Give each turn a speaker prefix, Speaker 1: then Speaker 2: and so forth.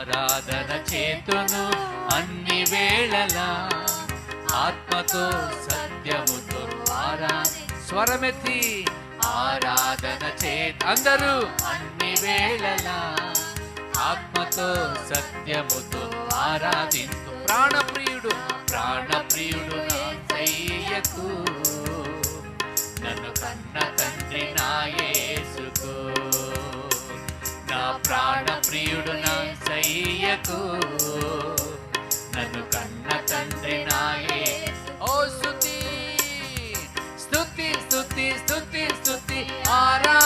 Speaker 1: ఆరాధన చేతును అన్ని వేళలా, ఆత్మతో సత్యముతో స్వరమెత్తి ఆరాధన అందరూ అన్ని వేళలా ఆత్మతో సత్యముతో ఆరాధింతు. ప్రాణప్రియుడు ప్రాణప్రియుడు నా యేసయ్యకు, నన్ను కన్న తండ్రి నా యేసుకు. నా ప్రాణప్రియుడు నా యేసయ్యకు, నన్ను కన్న తండ్రి నా యేసు. ఓ స్తుతి స్తుతి స్తుతి స్తుతి స్తుతి ఆరా